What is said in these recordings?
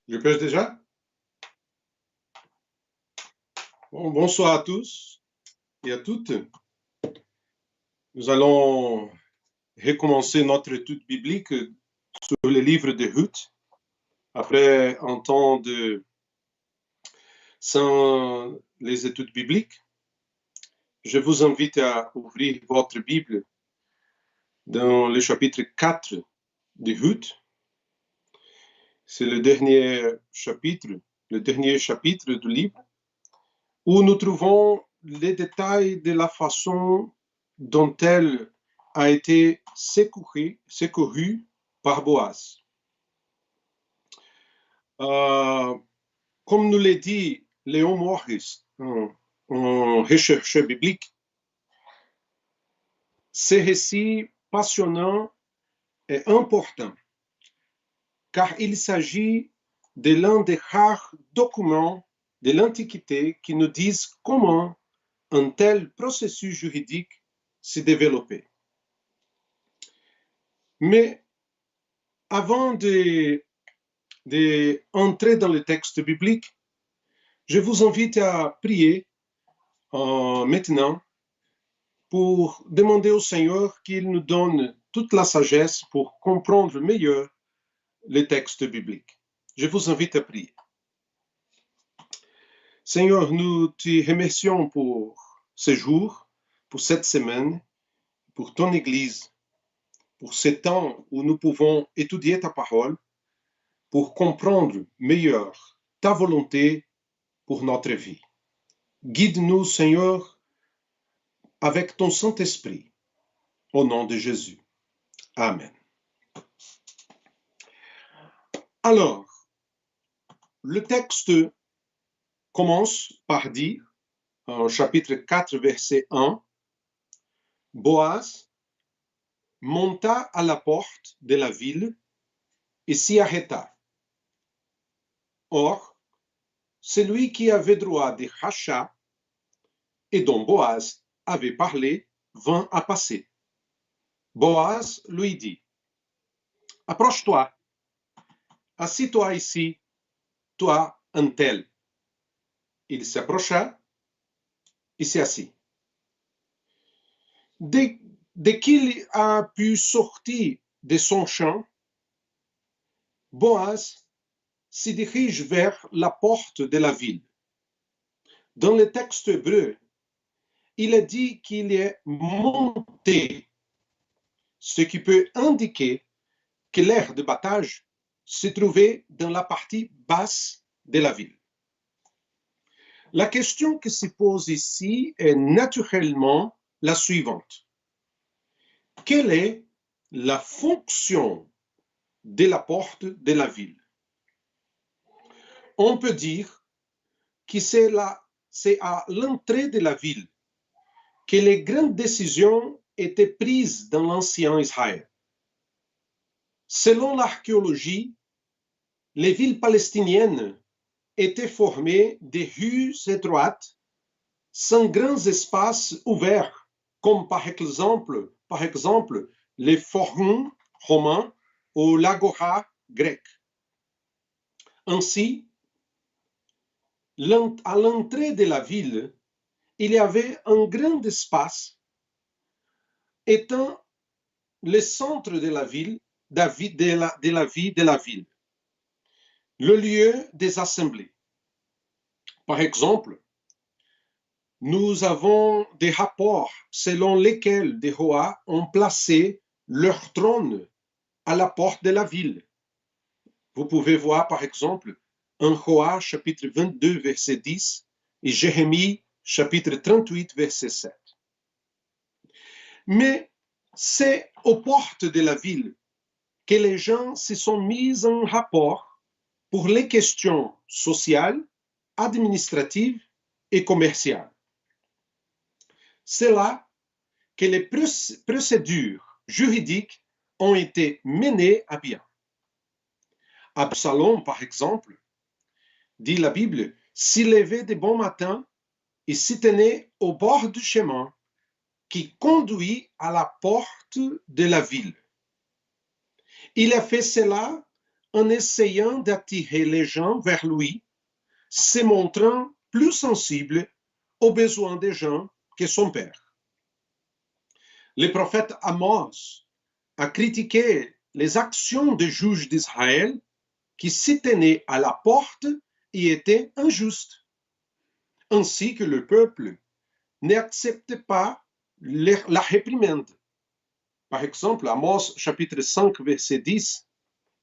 Je pêche déjà? Bon, bonsoir à tous et à toutes. Nous allons recommencer notre étude biblique sur le livre de Ruth, après un temps sans les études bibliques. Je vous invite à ouvrir votre Bible dans le chapitre 4 de Ruth. C'est le dernier chapitre du livre, où nous trouvons les détails de la façon dont elle a été secourue par Boaz. Comme nous l'a dit Léon Morris, un chercheur biblique, ce récit passionnant et important, car il s'agit de l'un des rares documents de l'Antiquité qui nous disent comment un tel processus juridique s'est développé. Mais avant d'entrer dans le texte biblique, je vous invite à prier maintenant pour demander au Seigneur qu'il nous donne toute la sagesse pour comprendre mieux les textes bibliques. Je vous invite à prier. Seigneur, nous te remercions pour ce jour, pour cette semaine, pour ton Église, pour ce temps où nous pouvons étudier ta parole, pour comprendre mieux ta volonté pour notre vie. Guide-nous, Seigneur, avec ton Saint-Esprit, au nom de Jésus. Amen. Alors, le texte commence par dire, en chapitre 4, verset 1, Boaz monta à la porte de la ville et s'y arrêta. Or, celui qui avait droit de rachat et dont Boaz avait parlé vint à passer. Boaz lui dit, « Approche-toi, assis-toi ici, toi un tel. » Il s'approcha et s'est assis. Dès qu'il a pu sortir de son champ, Boaz se dirige vers la porte de la ville. Dans le texte hébreu, il est dit qu'il est monté, ce qui peut indiquer que l'aire de battage se trouvait dans la partie basse de la ville. La question qui se pose ici est naturellement la suivante. Quelle est la fonction de la porte de la ville? On peut dire que c'est à l'entrée de la ville que les grandes décisions étaient prises dans l'ancien Israël. Selon l'archéologie, les villes palestiniennes étaient formées de rues étroites, sans grands espaces ouverts, comme par exemple les forums romains ou l'agora grecque. Ainsi, à l'entrée de la ville, il y avait un grand espace étant le centre de la ville, de la ville, le lieu des assemblées. Par exemple, nous avons des rapports selon lesquels des rois ont placé leur trône à la porte de la ville. Vous pouvez voir par exemple 1 Roi chapitre 22 verset 10 et Jérémie chapitre 38 verset 7. Mais c'est aux portes de la ville que les gens se sont mis en rapport pour les questions sociales, administratives et commerciales. C'est là que les procédures juridiques ont été menées à bien. Absalom, par exemple, dit la Bible, s'y levait de bon matin et s'y tenait au bord du chemin qui conduit à la porte de la ville. Il a fait cela en essayant d'attirer les gens vers lui, se montrant plus sensible aux besoins des gens que son père. Le prophète Amos a critiqué les actions des juges d'Israël qui se tenaient à la porte et étaient injustes, ainsi que le peuple n'accepte pas la réprimande. Par exemple, Amos chapitre 5, verset 10,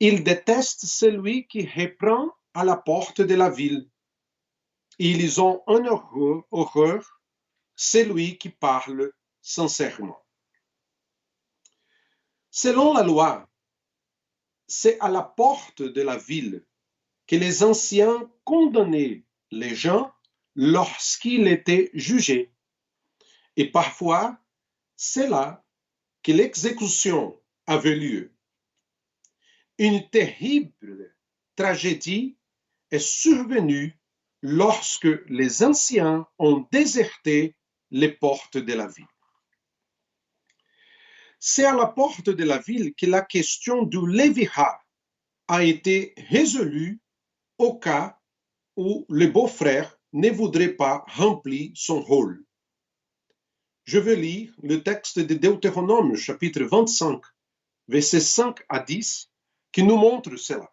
il déteste celui qui reprend à la porte de la ville. Ils ont en horreur celui qui parle sincèrement. Selon la loi, c'est à la porte de la ville que les anciens condamnaient les gens lorsqu'ils étaient jugés. Et parfois, c'est là que l'exécution avait lieu. Une terrible tragédie est survenue lorsque les anciens ont déserté les portes de la ville. C'est à la porte de la ville que la question du Léviha a été résolue au cas où le beau-frère ne voudrait pas remplir son rôle. Je veux lire le texte de Deutéronome, chapitre 25, versets 5 à 10, qui nous montre cela.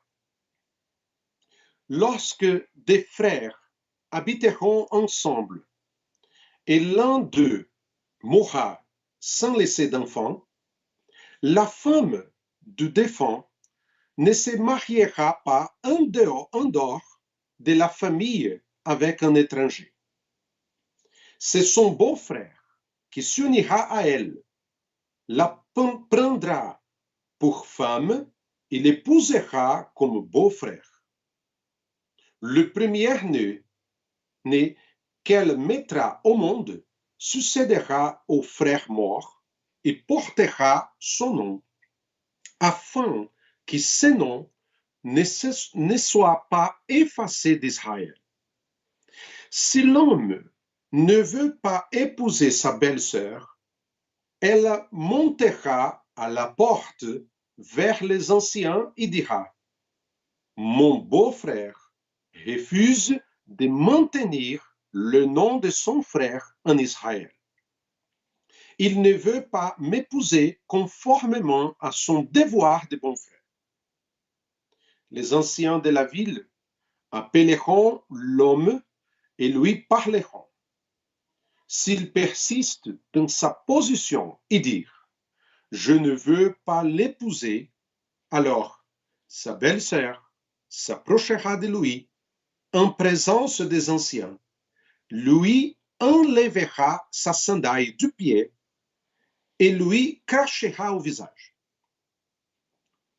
Lorsque des frères habiteront ensemble et l'un d'eux mourra sans laisser d'enfant, la femme du défunt ne se mariera pas en dehors de la famille avec un étranger. C'est son beau-frère qui s'unira à elle, la prendra pour femme et l'épousera comme beau-frère. Le premier-né qu'elle mettra au monde succédera au frère mort et portera son nom, afin que ce nom ne soit pas effacé d'Israël. Si l'homme ne veut pas épouser sa belle-sœur, elle montera à la porte vers les anciens et dira, mon beau-frère refuse de maintenir le nom de son frère en Israël. Il ne veut pas m'épouser conformément à son devoir de bon frère. Les anciens de la ville appelleront l'homme et lui parleront. S'il persiste dans sa position et dire « Je ne veux pas l'épouser », alors sa belle-sœur s'approchera de lui en présence des anciens, lui enlèvera sa sandaille du pied et lui crachera au visage.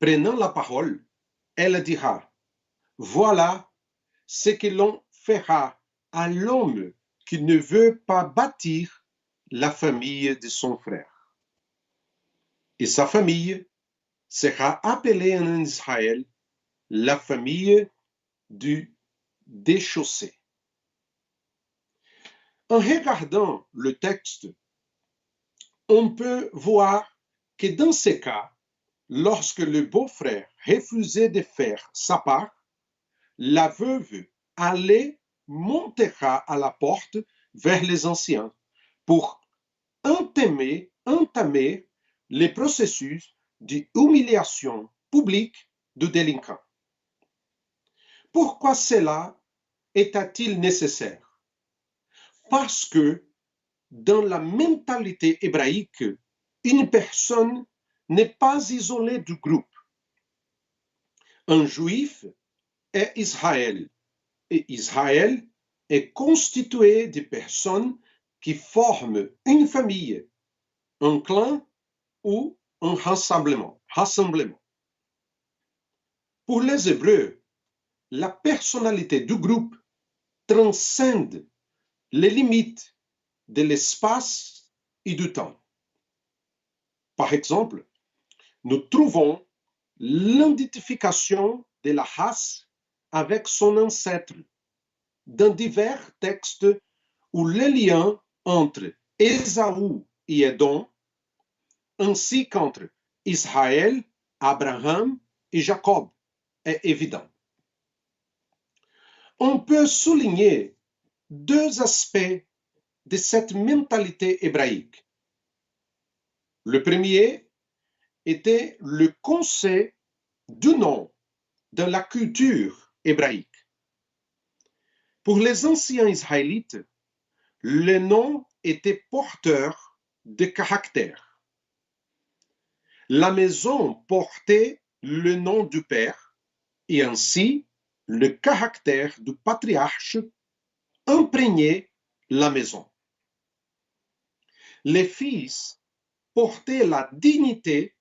Prenant la parole, elle dira « Voilà ce que l'on fera à l'homme qui ne veut pas bâtir la famille de son frère. Et sa famille sera appelée en Israël la famille du déchaussé. » En regardant le texte, on peut voir que dans ces cas, lorsque le beau-frère refusait de faire sa part, la veuve allait montera à la porte vers les anciens pour entamer le processus d'humiliation publique du délinquant. Pourquoi cela est-il nécessaire? Parce que dans la mentalité hébraïque, une personne n'est pas isolée du groupe. Un juif est Israël, et Israël est constitué de personnes qui forment une famille, un clan ou un rassemblement. Pour les Hébreux, la personnalité du groupe transcende les limites de l'espace et du temps. Par exemple, nous trouvons l'identification de la race avec son ancêtre dans divers textes où les liens entre Ésaü et Édom, ainsi qu'entre Israël, Abraham et Jacob, est évident. On peut souligner deux aspects de cette mentalité hébraïque. Le premier était le concept du nom dans la culture hébraïque. Pour les anciens Israélites, le nom était porteur de caractère. La maison portait le nom du père et ainsi le caractère du patriarche imprégnait la maison. Les fils portaient la dignité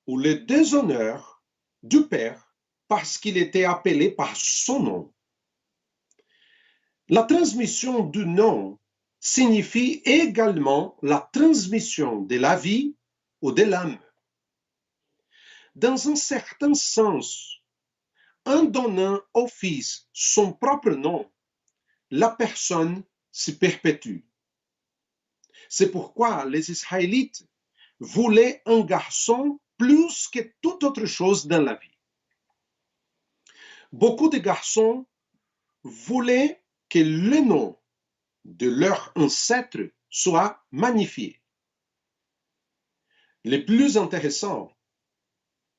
ou le déshonneur du père parce qu'il était appelé par son nom. La transmission du nom signifie également la transmission de la vie ou de l'âme. Dans un certain sens, en donnant au fils son propre nom, la personne se perpétue. C'est pourquoi les Israélites voulaient un garçon plus que toute autre chose dans la vie. Beaucoup de garçons voulaient que le nom de leur ancêtre soit magnifié. Le plus intéressant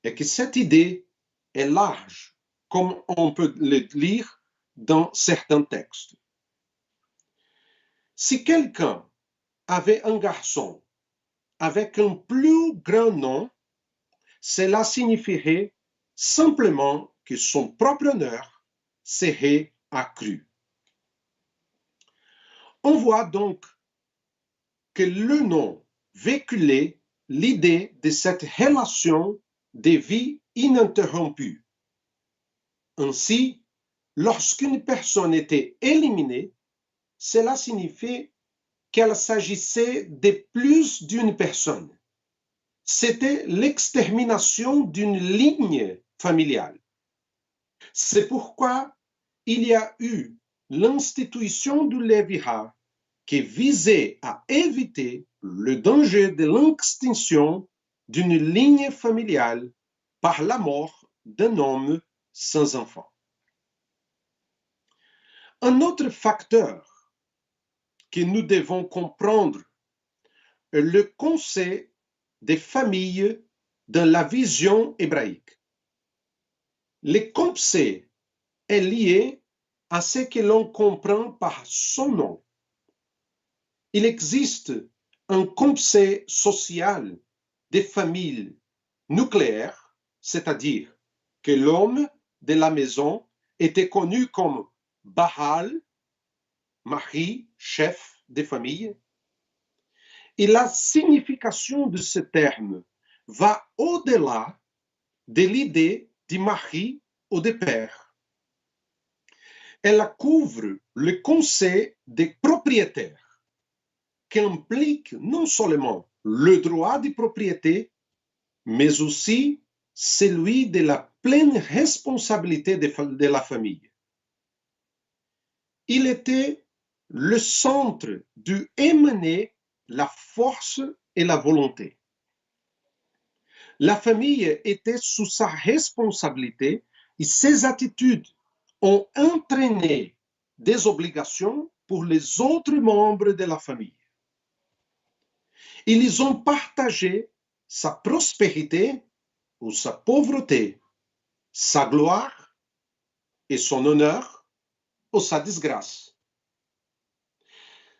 est que cette idée est large, comme on peut le lire dans certains textes. Si quelqu'un avait un garçon avec un plus grand nom, cela signifierait simplement que son propre honneur serait accru. On voit donc que le nom véhiculait l'idée de cette relation de vie ininterrompue. Ainsi, lorsqu'une personne était éliminée, cela signifiait qu'elle s'agissait de plus d'une personne. C'était l'extermination d'une ligne familiale. C'est pourquoi il y a eu l'institution du Lévirat qui visait à éviter le danger de l'extinction d'une ligne familiale par la mort d'un homme sans enfant. Un autre facteur que nous devons comprendre est le concept des familles dans la vision hébraïque. Le concept est lié à ce que l'on comprend par son nom. Il existe un concept social des familles nucléaires, c'est-à-dire que l'homme de la maison était connu comme Bahal, mari, chef de famille. Et la signification de ce terme va au-delà de l'idée du mari ou de père. Elle couvre le concept des propriétaires, qui implique non seulement le droit de propriété, mais aussi celui de la pleine responsabilité de la famille. Il était le centre d'où émanait la force et la volonté. La famille était sous sa responsabilité et ses attitudes ont entraîné des obligations pour les autres membres de la famille. Ils ont partagé sa prospérité ou sa pauvreté, sa gloire et son honneur ou sa disgrâce.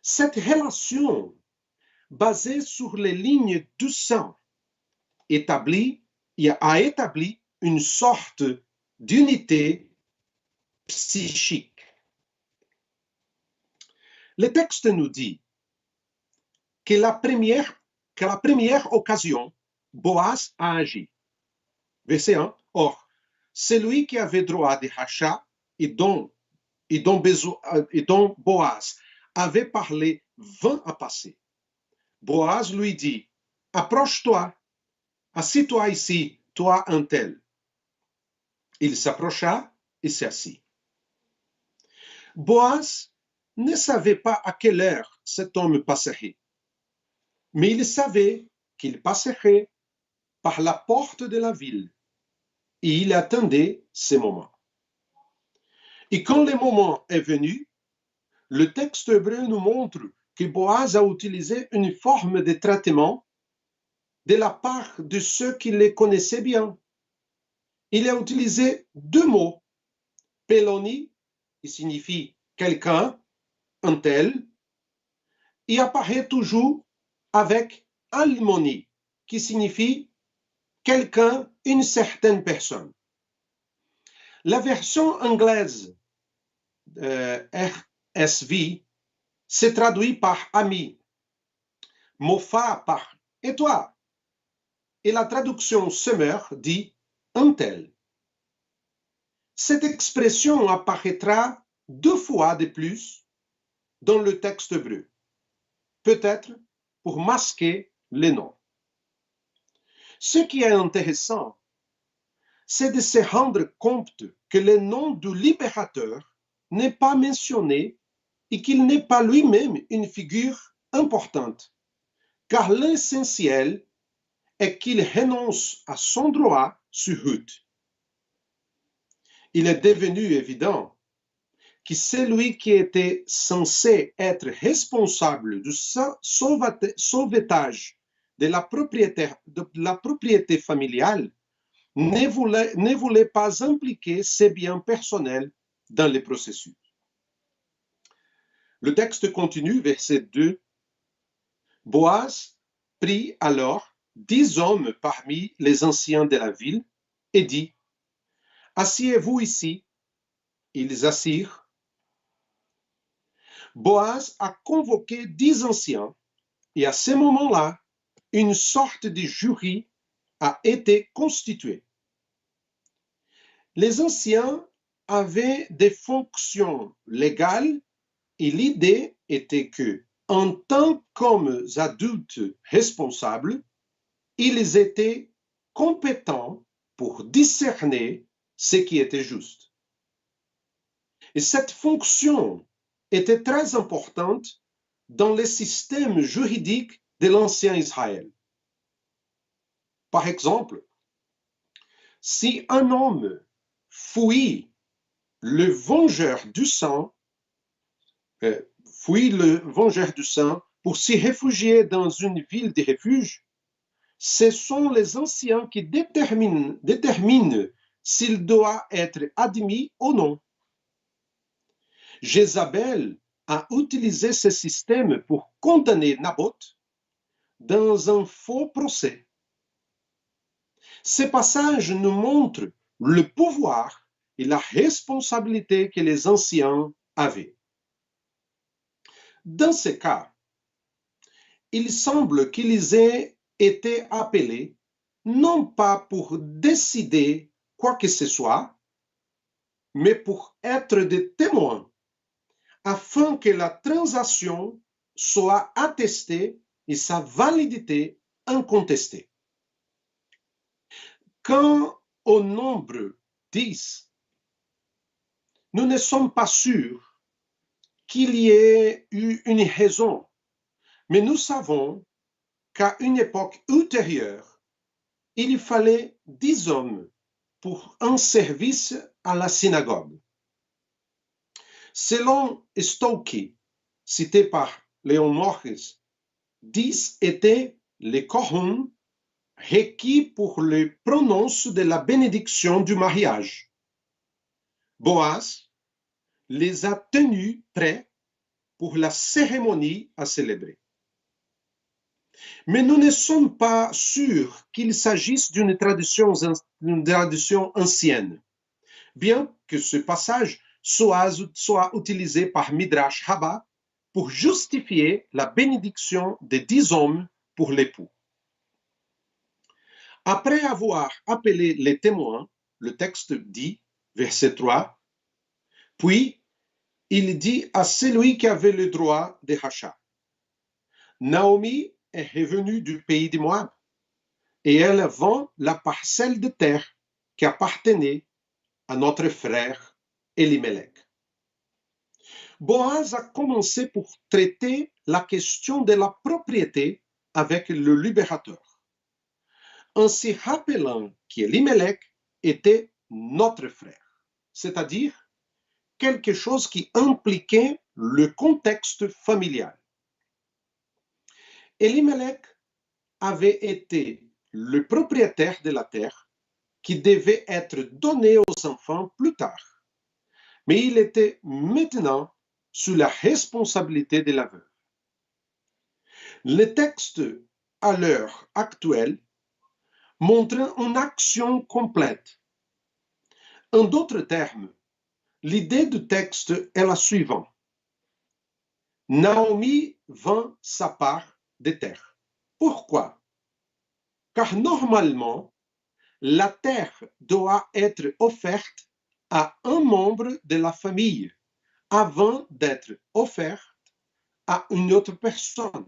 Cette relation basée sur les lignes du sang a établi une sorte d'unité psychique. Le texte nous dit que la première occasion, Boaz a agi. Verset 1. Or, celui qui avait droit de rachat et dont Boaz avait parlé vint à passer. Boaz lui dit, approche-toi, assis-toi ici, toi un tel. Il s'approcha et s'assit. Boaz ne savait pas à quelle heure cet homme passerait, mais il savait qu'il passerait par la porte de la ville. et il attendait ce moment. Et quand le moment est venu, le texte hébreu nous montre que Boaz a utilisé une forme de traitement de la part de ceux qui les connaissaient bien. Il a utilisé deux mots, Peloni, qui signifie quelqu'un, un tel, et apparaît toujours avec Almoni, qui signifie quelqu'un, une certaine personne. La version anglaise RSV se traduit par ami, Moffat par et toi. Et la traduction Summer dit un tel. Cette expression apparaîtra deux fois de plus dans le texte hébreu, peut-être pour masquer les noms. Ce qui est intéressant, c'est de se rendre compte que le nom du libérateur n'est pas mentionné et qu'il n'est pas lui-même une figure importante, car l'essentiel est qu'il renonce à son droit sur Ruth. Il est devenu évident que celui qui était censé être responsable du sauvetage de la propriété familiale ne voulait pas impliquer ses biens personnels dans le processus. Le texte continue, verset 2. Boaz prit alors 10 hommes parmi les anciens de la ville et dit, « Asseyez-vous ici. » Ils assirent. Boaz a convoqué 10 anciens et à ce moment-là, une sorte de jury a été constitué. Les anciens avaient des fonctions légales et l'idée était que, en tant qu'adultes responsables, ils étaient compétents pour discerner ce qui était juste. Et cette fonction était très importante dans le système juridique de l'ancien Israël. Par exemple, si un homme fuit le vengeur du sang pour s'y réfugier dans une ville de refuge, ce sont les anciens qui déterminent s'il doit être admis ou non. Jézabel a utilisé ce système pour condamner Naboth dans un faux procès. Ce passage nous montre le pouvoir et la responsabilité que les anciens avaient. Dans ce cas, il semble qu'ils aient été appelés non pas pour décider quoi que ce soit, mais pour être des témoins, afin que la transaction soit attestée et sa validité incontestée. Quant au nombre 10, nous ne sommes pas sûrs qu'il y ait eu une raison, mais nous savons qu'à une époque ultérieure, il fallait 10 hommes pour un service à la synagogue. Selon Stokey, cité par Léon Morris, 10 étaient les Kohanim requis pour le prononce de la bénédiction du mariage. Boaz les a tenus prêts pour la cérémonie à célébrer. Mais nous ne sommes pas sûrs qu'il s'agisse d'une tradition ancienne, bien que ce passage soit utilisé par Midrash Rabbah pour justifier la bénédiction des 10 hommes pour l'époux. Après avoir appelé les témoins, le texte dit, verset 3, « Puis il dit à celui qui avait le droit de rachat, Naomi est revenue du pays de Moab, et elle vend la parcelle de terre qui appartenait à notre frère Elimelech. » Boaz a commencé pour traiter la question de la propriété avec le libérateur, en se rappelant qu'Elimelech était notre frère, c'est-à-dire quelque chose qui impliquait le contexte familial. Elimelech avait été le propriétaire de la terre qui devait être donnée aux enfants plus tard, mais il était maintenant sous la responsabilité de la veuve. Les textes à l'heure actuelle montrent une action complète. En d'autres termes, l'idée du texte est la suivante. Naomi vend sa part des terres. Pourquoi? Car normalement, la terre doit être offerte à un membre de la famille avant d'être offerte à une autre personne.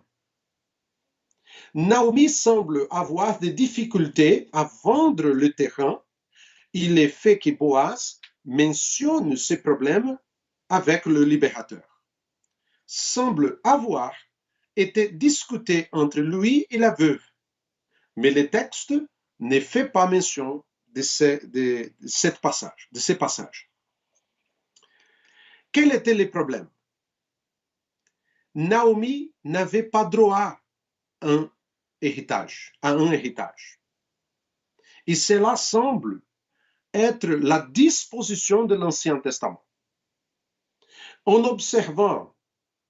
Naomi semble avoir des difficultés à vendre le terrain. Il est fait que Boaz mentionne ces problèmes avec le libérateur. Semble avoir été discuté entre lui et la veuve, mais le texte ne fait pas mention de ces passages. Quel était le problème? Naomi n'avait pas droit à un héritage. Et cela semble être la disposition de l'Ancien Testament. En observant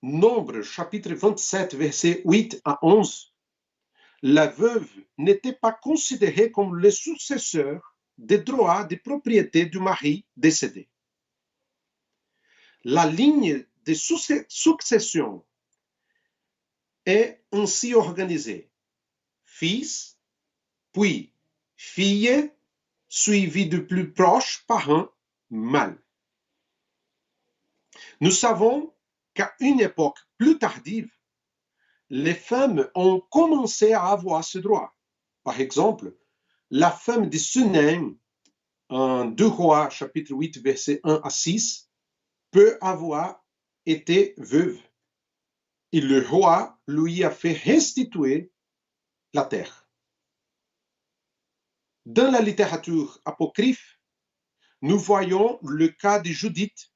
Nombre chapitre 27, versets 8 à 11, la veuve n'était pas considérée comme le successeur des droits de propriété du mari décédé. La ligne de succession est ainsi organisée. Fils, puis fille, suivi de plus proche par un mâle. Nous savons qu'à une époque plus tardive, les femmes ont commencé à avoir ce droit. Par exemple, la femme de Sunem, en 2 Rois, chapitre 8, versets 1 à 6, peut avoir été veuve. Et le roi lui a fait restituer la terre. Dans la littérature apocryphe, nous voyons le cas de Judith,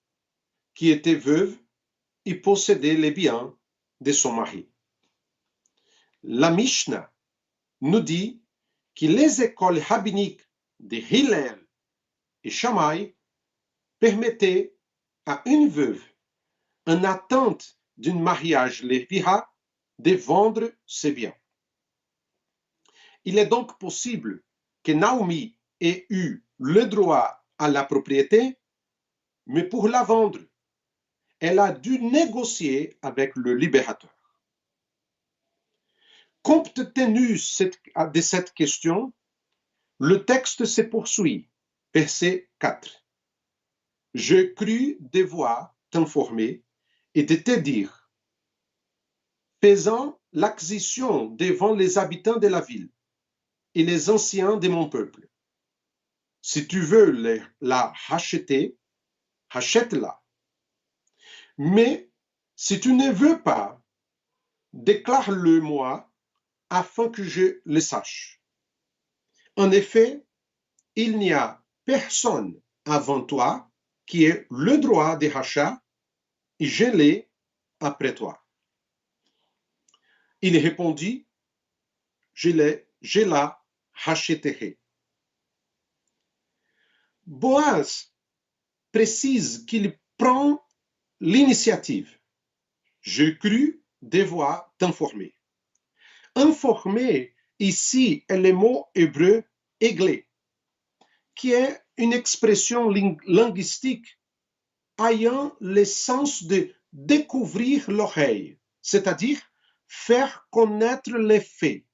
qui était veuve et possédait les biens de son mari. La Mishnah nous dit que les écoles rabbiniques de Hillel et Shammai permettaient à une veuve, en attente d'un mariage lévira, de vendre ses biens. Il est donc possible que Naomi ait eu le droit à la propriété, mais pour la vendre, elle a dû négocier avec le libérateur. Compte tenu de cette question, le texte se poursuit. Verset 4. Je crus devoir t'informer et de te dire, faisant l'acquisition devant les habitants de la ville et les anciens de mon peuple. Si tu veux la racheter, achète-la. Mais si tu ne veux pas, déclare-le-moi afin que je le sache. En effet, il n'y a personne avant toi qui ait le droit de rachat et je l'ai après toi. Il répondit, je la rachèterai. Boaz précise qu'il prend l'initiative. Je crus devoir t'informer. Informer ici est le mot hébreu églé, qui est une expression linguistique ayant le sens de découvrir l'oreille, c'est-à-dire faire connaître les faits.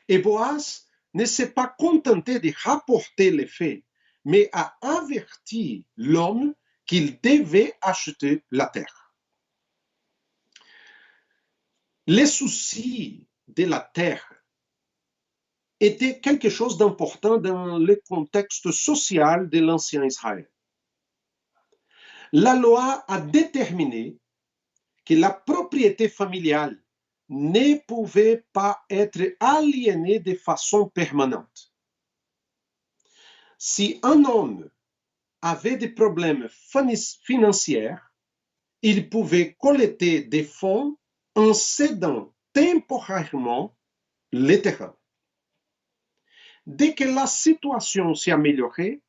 Et Boaz ne s'est pas contenté de rapporter les faits, mais a averti l'homme qu'il devait acheter la terre. Les soucis de la terre étaient quelque chose d'important dans le contexte social de l'ancien Israël. La loi a déterminé que la propriété familiale ne pouvait pas être aliénée de façon permanente. Si un homme avait des problèmes financiers, il pouvait collecter des fonds en cédant temporairement les terrains. Dès que la situation s'améliorait,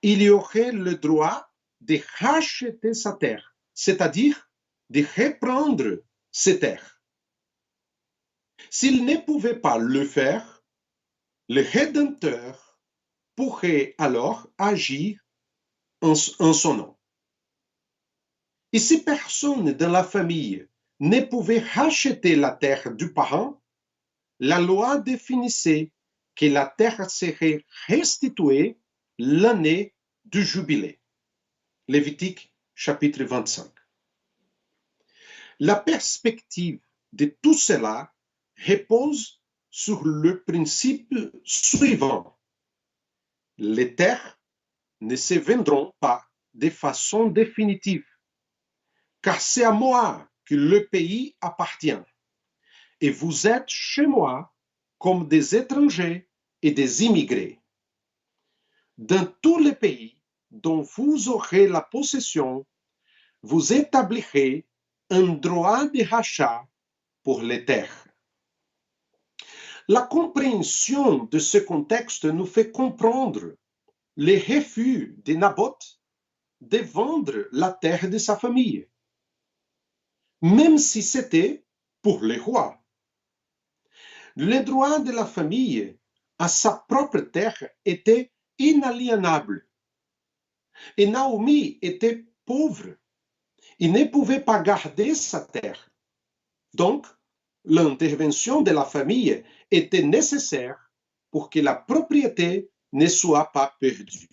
il y aurait le droit de racheter sa terre, c'est-à-dire de reprendre ses terres. S'il ne pouvait pas le faire, le Rédempteur pourrait alors agir en son nom. Et si personne dans la famille ne pouvait racheter la terre du parent, la loi définissait que la terre serait restituée l'année du jubilé. Lévitique chapitre 25. La perspective de tout cela repose sur le principe suivant. Les terres ne se vendront pas de façon définitive, car c'est à moi que le pays appartient. Et vous êtes chez moi comme des étrangers et des immigrés. Dans tous les pays dont vous aurez la possession, vous établirez un droit de rachat pour les terres. La compréhension de ce contexte nous fait comprendre les refus de Naboth de vendre la terre de sa famille, même si c'était pour le roi. Le droit de la famille à sa propre terre était inaliénable. Et Naomi était pauvre. Il ne pouvait pas garder sa terre. Donc, l'intervention de la famille était nécessaire pour que la propriété ne soit pas perdue.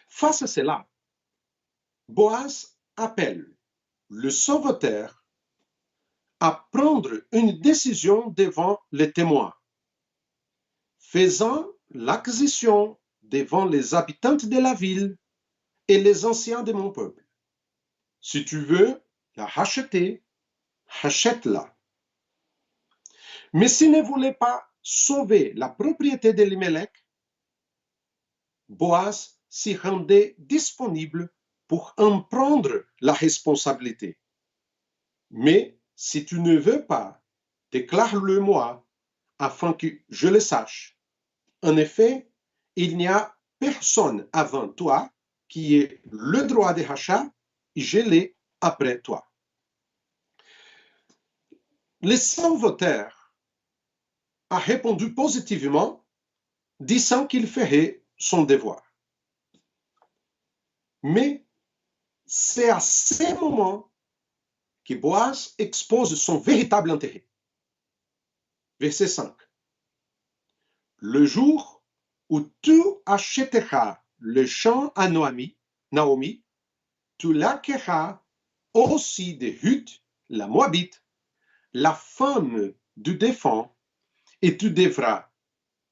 Face à cela, Boaz appelle le sauveteur à prendre une décision devant les témoins, faisant l'acquisition devant les habitants de la ville et les anciens de mon peuple. Si tu veux la racheter, rachète-la. Mais s'il ne voulait pas sauver la propriété d'Elimelech, Boaz s'y rendait disponible pour en prendre la responsabilité. Mais si tu ne veux pas, déclare-le-moi afin que je le sache. En effet, il n'y a personne avant toi qui ait le droit de rachat et je l'ai après toi. Le sauveteur a répondu positivement, disant qu'il ferait son devoir. Mais c'est à ce moment que Boaz expose son véritable intérêt. Verset 5. Le jour où tu achèteras le champ à Naomi, tu l'acquerras aussi de Ruth, la Moabite, la femme du défunt, et tu devras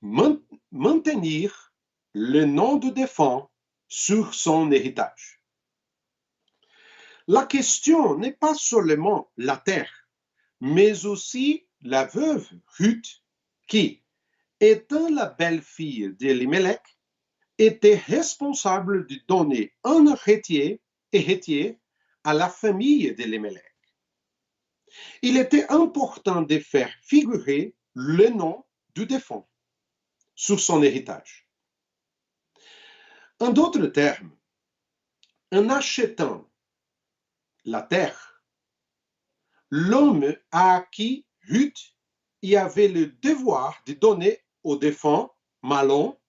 maintenir le nom du défunt sur son héritage. La question n'est pas seulement la terre, mais aussi la veuve Ruth, qui, étant la belle-fille d'Elimelech, était responsable de donner un héritier à la famille d'Elimelech. Il était important de faire figurer le nom du défunt sur son héritage. En d'autres termes, en achetant la terre, l'homme à acquis Ruth y avait le devoir de donner au défunt Mahlon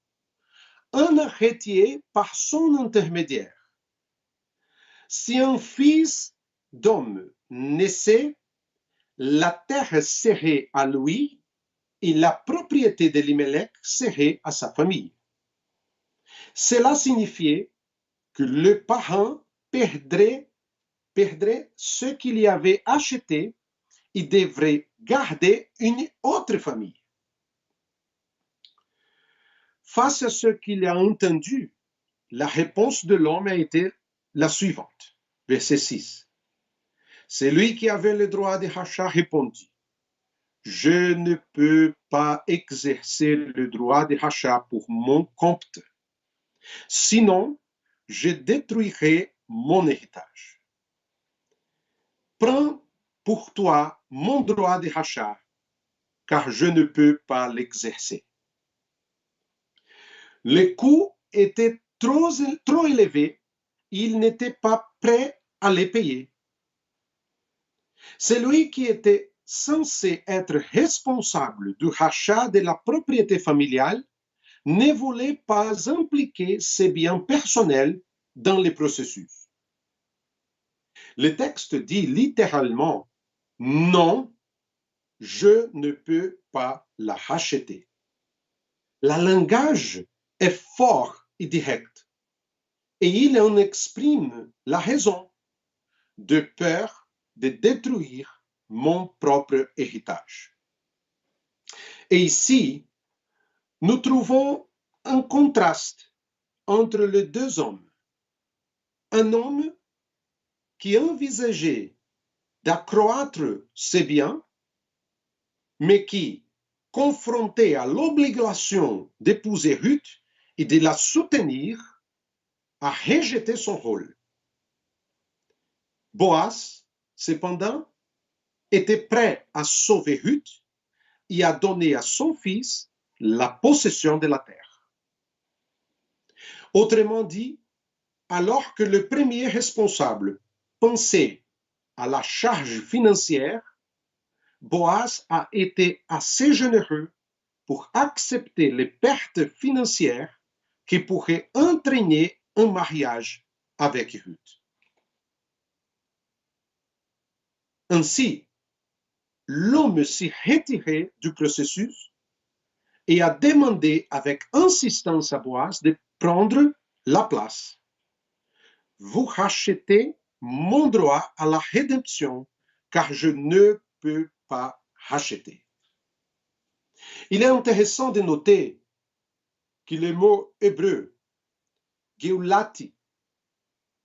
un héritier par son intermédiaire. Si un fils d'homme naissait, la terre serait à lui et la propriété d'Elimelech serait à sa famille. Cela signifiait que le parent perdrait ce qu'il y avait acheté et devrait garder une autre famille. Face à ce qu'il a entendu, la réponse de l'homme a été la suivante. Verset 6. Celui qui avait le droit de rachat répondit, je ne peux pas exercer le droit de rachat pour mon compte. Sinon, je détruirai mon héritage. Prends pour toi mon droit de rachat, car je ne peux pas l'exercer. Les coûts étaient trop élevés, il n'était pas prêt à les payer. Celui qui était censé être responsable du rachat de la propriété familiale ne voulait pas impliquer ses biens personnels dans le processus. Le texte dit littéralement « Non, je ne peux pas la racheter ». Le langage est fort et direct, et il en exprime la raison, de peur de détruire mon propre héritage. Et ici, nous trouvons un contraste entre les deux hommes. Un homme qui envisageait d'accroître ses biens, mais qui, confronté à l'obligation d'épouser Ruth et de la soutenir, a rejeté son rôle. Boaz, cependant, était prêt à sauver Ruth et à donner à son fils la possession de la terre. Autrement dit, alors que le premier responsable pensait à la charge financière, Boaz a été assez généreux pour accepter les pertes financières qui pourraient entraîner un mariage avec Ruth. Ainsi, l'homme s'est retiré du processus et a demandé avec insistance à Boaz de prendre la place. Vous rachetez mon droit à la rédemption, car je ne peux pas racheter. Il est intéressant de noter que le mot hébreu geulati,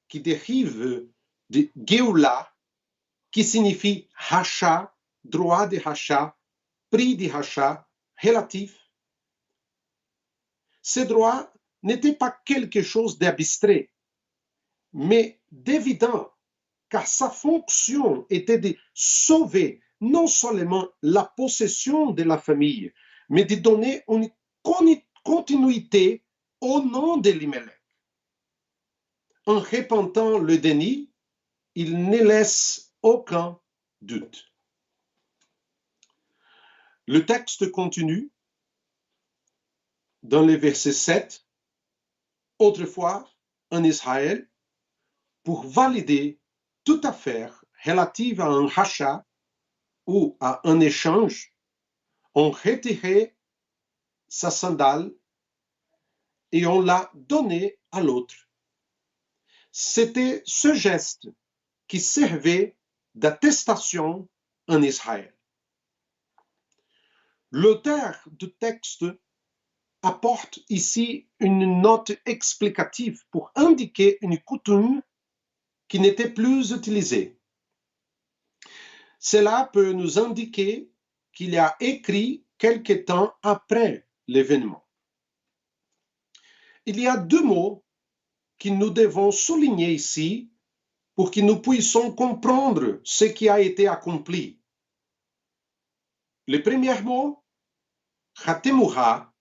qui dérive de geula, qui signifie rachat, droit de rachat, prix de rachat, relatif. Ce droit n'était pas quelque chose d'abstrait, mais d'évident, car sa fonction était de sauver non seulement la possession de la famille, mais de donner une continuité au nom de l'Elimelech. En répandant le déni, il ne laisse aucun doute. Le texte continue dans les versets 7. Autrefois, en Israël, pour valider toute affaire relative à un rachat ou à un échange, on retirait sa sandale et on l'a donnée à l'autre. C'était ce geste qui servait d'attestation en Israël. L'auteur du texte apporte ici une note explicative pour indiquer une coutume qui n'était plus utilisée. Cela peut nous indiquer qu'il a écrit quelque temps après l'événement. Il y a deux mots que nous devons souligner ici pour que nous puissions comprendre ce qui a été accompli. Le premier mot, chatemura,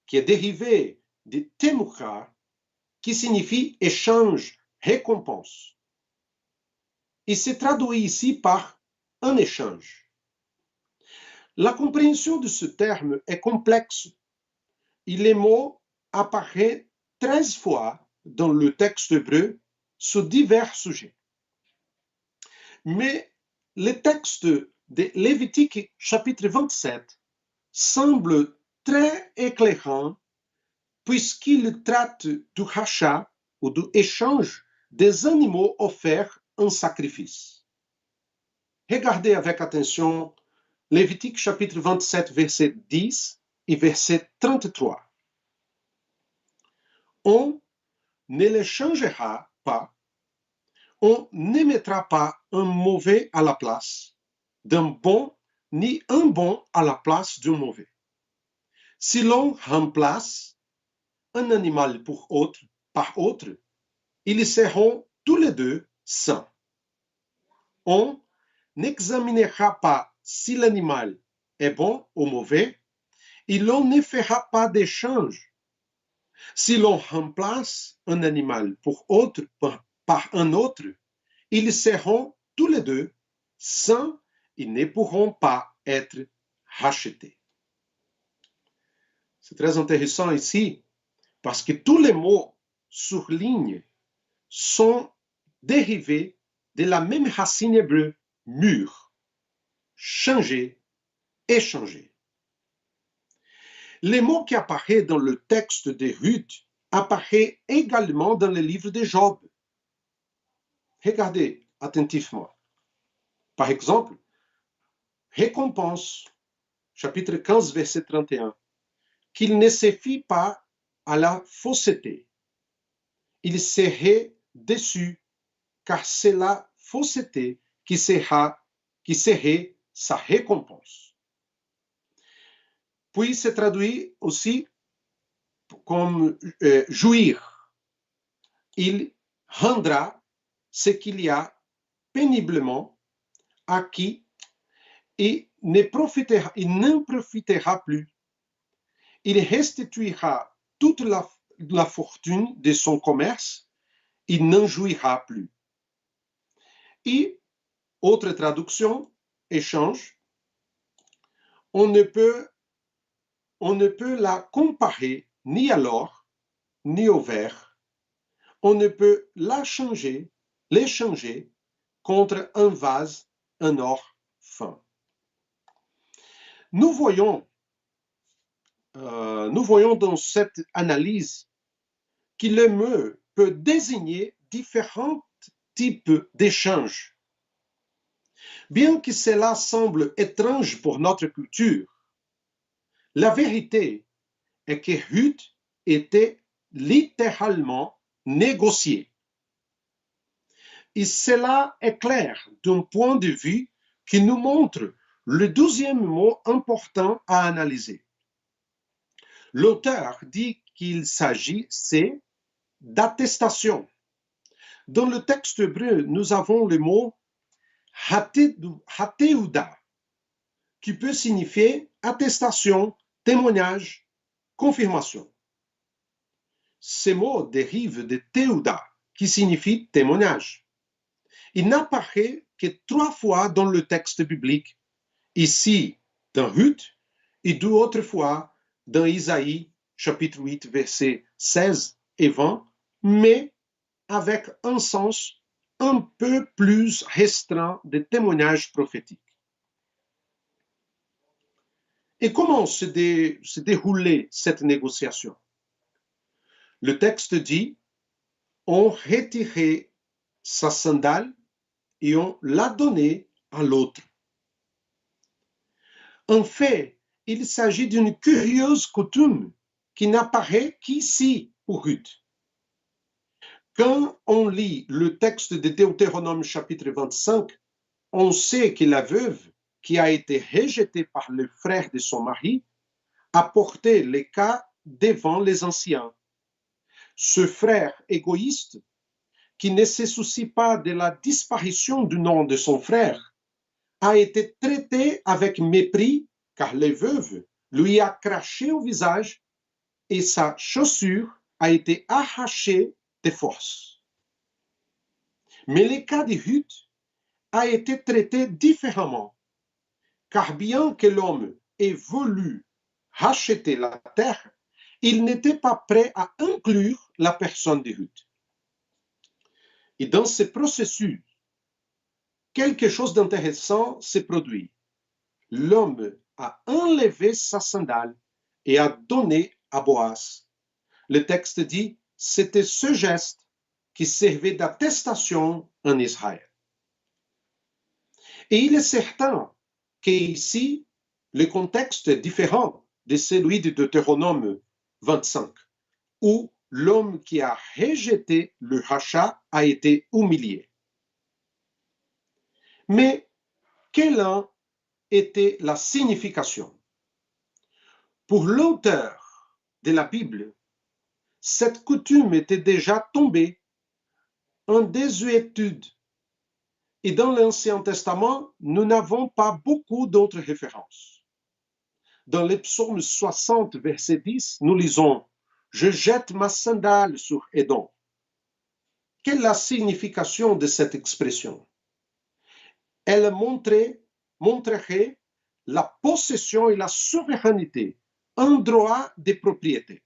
qui est dérivé de temura, qui signifie échange, récompense. Il se traduit ici par un échange. La compréhension de ce terme est complexe et les mots apparaissent 13 fois dans le texte hébreu sur divers sujets. Mais le texte de Lévitique chapitre 27 semble très éclairant puisqu'il traite du rachat ou du échange des animaux offerts en sacrifice. Regardez avec attention Lévitique chapitre 27, verset 10 et verset 33. On ne les changera pas, on ne mettra pas un mauvais à la place d'un bon ni un bon à la place d'un mauvais. Si l'on remplace un animal par autre, ils seront tous les deux sains. On n'examinera pas si l'animal est bon ou mauvais, et l'on ne fera pas d'échange. Si l'on remplace un animal par un autre, ils seront tous les deux sains et ne pourront pas être rachetés. C'est très intéressant ici parce que tous les mots surlignés sont dérivés de la même racine hébreu, mur, changer, échanger. Les mots qui apparaissent dans le texte de Ruth apparaissent également dans le livre de Job. Regardez attentivement. Par exemple, récompense, chapitre 15, verset 31, qu'il ne se fie pas à la fausseté. Il serait déçu, car c'est la fausseté qui serait sa récompense. Puis se traduit aussi comme jouir. Il rendra ce qu'il y a péniblement acquis et n'en profitera plus. Il restituera toute la fortune de son commerce, il n'en jouira plus. Et, autre traduction, échange, on ne peut la comparer ni à l'or, ni au verre. On ne peut l'échanger contre un vase, un or fin. Nous voyons dans cette analyse que le mot peut désigner différents types d'échanges. Bien que cela semble étrange pour notre culture, la vérité est que Ruth était littéralement négociée. Et cela est clair d'un point de vue qui nous montre le deuxième mot important à analyser. L'auteur dit qu'il s'agissait d'attestation. Dans le texte hébreu, nous avons le mot hateuda, qui peut signifier attestation, témoignage, confirmation. Ce mot dérive de teuda, qui signifie témoignage. Il n'apparaît que 3 fois dans le texte biblique, ici dans Ruth et 2 autres fois dans Isaïe, chapitre 8, versets 16 et 20, mais avec un sens un peu plus restreint de témoignage prophétique. Et comment se déroulait cette négociation? Le texte dit, on retirait sa sandale et on l'a donnée à l'autre. En fait, il s'agit d'une curieuse coutume qui n'apparaît qu'ici pour Ruth. Quand on lit le texte de Deutéronome chapitre 25, on sait que la veuve qui a été rejetée par le frère de son mari a porté le cas devant les anciens. Ce frère égoïste, qui ne se soucie pas de la disparition du nom de son frère, a été traité avec mépris car la veuve lui a craché au visage et sa chaussure a été arrachée de force. Mais le cas de Ruth a été traité différemment, car bien que l'homme ait voulu racheter la terre, il n'était pas prêt à inclure la personne de Ruth. Et dans ce processus, quelque chose d'intéressant s'est produit. L'homme a enlevé sa sandale et a donné à Boaz. Le texte dit, c'était ce geste qui servait d'attestation en Israël. Et il est certain qu'ici, le contexte est différent de celui de Deutéronome 25, où l'homme qui a rejeté le rachat a été humilié. Mais quel était la signification. Pour l'auteur de la Bible, cette coutume était déjà tombée en désuétude. Et dans l'Ancien Testament, nous n'avons pas beaucoup d'autres références. Dans le psaume 60, verset 10, nous lisons « Je jette ma sandale sur Édom ». Quelle est la signification de cette expression? Elle montrerait la possession et la souveraineté, un droit de propriété.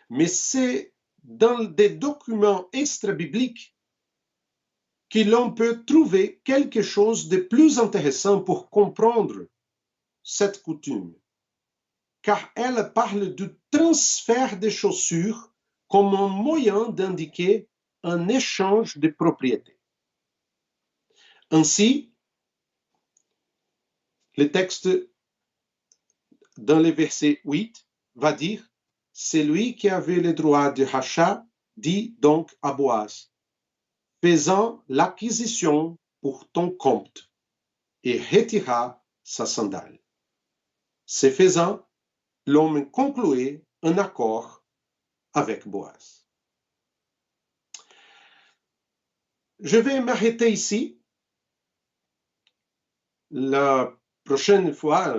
Mais c'est dans des documents extra-bibliques que l'on peut trouver quelque chose de plus intéressant pour comprendre cette coutume, car elle parle du transfert des chaussures comme un moyen d'indiquer un échange de propriété. Ainsi, le texte dans le verset 8 va dire « Celui qui avait le droit de rachat dit donc à Boaz, faisant l'acquisition pour ton compte, et retira sa sandale. » Ce faisant, l'homme concluait un accord avec Boaz. Je vais m'arrêter ici. La prochaine fois,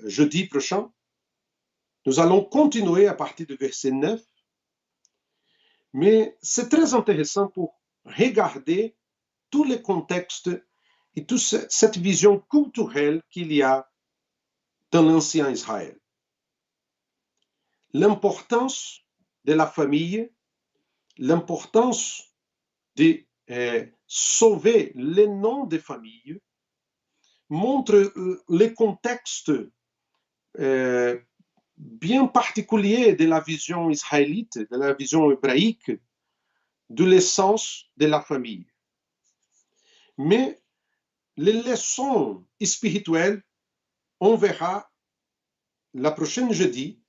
jeudi prochain, nous allons continuer à partir du verset 9. Mais c'est très intéressant pour regarder tous les contextes et toute cette vision culturelle qu'il y a dans l'ancien Israël. L'importance de la famille, l'importance de sauver les noms des familles, montre les contextes bien particuliers de la vision israélite, de la vision hébraïque, de l'essence de la famille. Mais les leçons spirituelles, on verra la prochaine jeudi,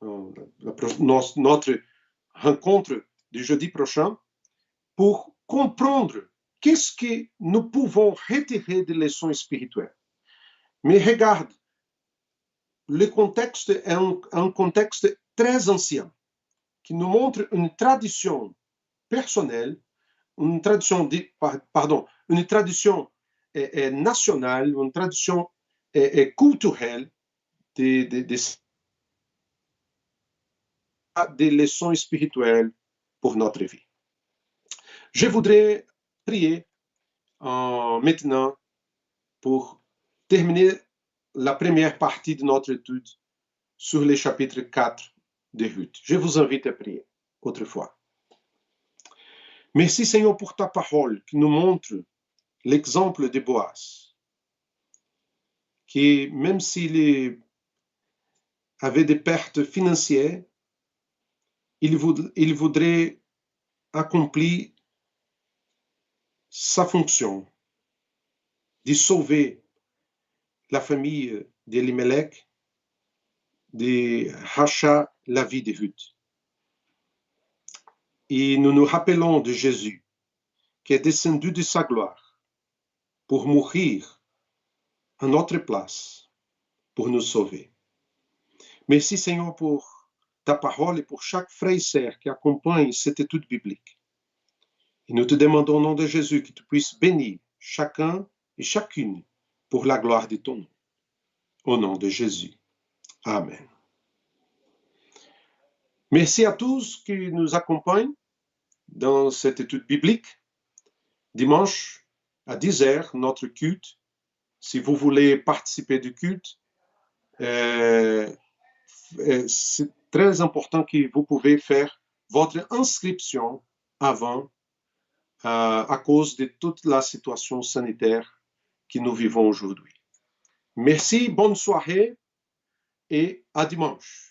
notre rencontre du jeudi prochain, pour comprendre qu'est-ce que nous pouvons retirer des leçons spirituelles. Mais regarde, le contexte est un contexte très ancien, qui nous montre une tradition personnelle, une tradition nationale, une tradition culturelle des leçons spirituelles pour notre vie. Je voudrais prier maintenant pour terminer la première partie de notre étude sur le chapitre 4 de Ruth. Je vous invite à prier autrefois. Merci Seigneur pour ta parole qui nous montre l'exemple de Boaz, qui même s'il avait des pertes financières, il voudrait accomplir sa fonction de sauver la famille d'Elimelech, de racheter la vie de Ruth. Et nous nous rappelons de Jésus, qui est descendu de sa gloire pour mourir à notre place, pour nous sauver. Merci Seigneur pour ta parole et pour chaque frère et sœur qui accompagne cette étude biblique. Et nous te demandons au nom de Jésus que tu puisses bénir chacun et chacune pour la gloire de ton nom. Au nom de Jésus. Amen. Merci à tous qui nous accompagnent dans cette étude biblique. Dimanche à 10h, notre culte. Si vous voulez participer du culte, c'est très important que vous pouvez faire votre inscription avant, à cause de toute la situation sanitaire que nous vivons aujourd'hui. Merci, bonne soirée et à dimanche.